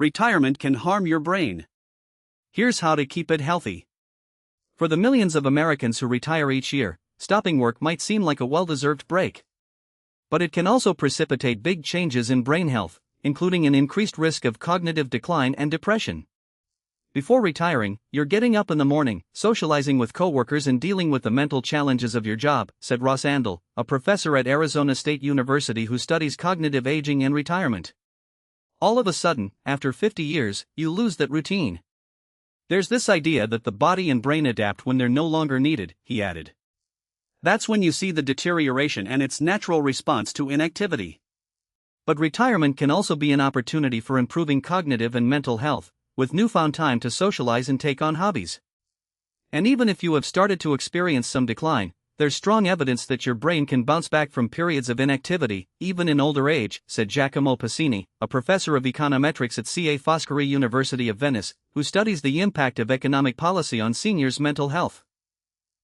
retirement can harm your brain. Here's how to keep it healthy. For the millions of Americans who retire each year, stopping work might seem like a well-deserved break. But it can also precipitate big changes in brain health, including an increased risk of cognitive decline and depression. Before retiring, you're getting up in the morning, socializing with coworkers and dealing with the mental challenges of your job, said Ross Andel, a professor at Arizona State University who studies cognitive aging and retirement. All of a sudden, after 50 years, you lose that routine. There's this idea that the body and brain adapt when they're no longer needed, he added. That's when you see the deterioration and its natural response to inactivity. But retirement can also be an opportunity for improving cognitive and mental health, with newfound time to socialize and take on hobbies. And even if you have started to experience some decline, there's strong evidence that your brain can bounce back from periods of inactivity, even in older age, said Giacomo Pacini, a professor of econometrics at Ca' Foscari University of Venice, who studies the impact of economic policy on seniors' mental health.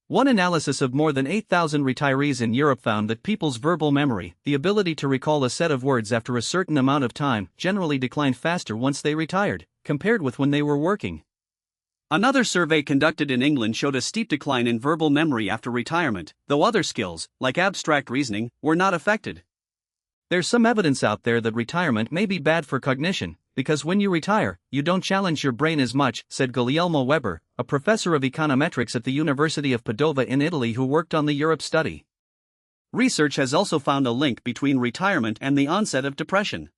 One analysis of more than 8,000 retirees in Europe found that people's verbal memory, the ability to recall a set of words after a certain amount of time, generally declined faster once they retired, compared with when they were working. Another survey conducted in England showed a steep decline in verbal memory after retirement, though other skills, like abstract reasoning, were not affected. There's some evidence out there that retirement may be bad for cognition, because when you retire, you don't challenge your brain as much, said Guglielmo Weber, a professor of econometrics at the University of Padova in Italy who worked on the Europe study. Research has also found a link between retirement and the onset of depression.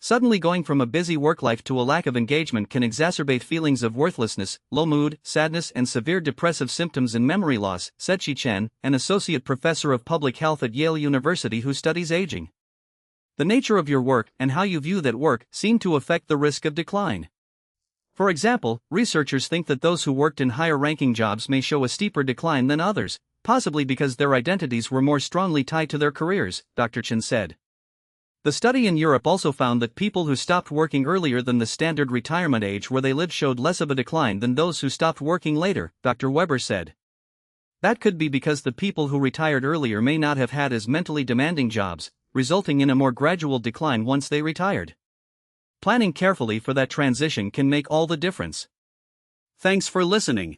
Suddenly going from a busy work life to a lack of engagement can exacerbate feelings of worthlessness, low mood, sadness, and severe depressive symptoms and memory loss, said Qi Chen, an associate professor of public health at Yale University who studies aging. The nature of your work and how you view that work seem to affect the risk of decline. For example, researchers think that those who worked in higher-ranking jobs may show a steeper decline than others, possibly because their identities were more strongly tied to their careers, Dr. Chen said. The study in Europe also found that people who stopped working earlier than the standard retirement age where they lived showed less of a decline than those who stopped working later, Dr. Weber said. That could be because the people who retired earlier may not have had as mentally demanding jobs, resulting in a more gradual decline once they retired. Planning carefully for that transition can make all the difference. Thanks for listening.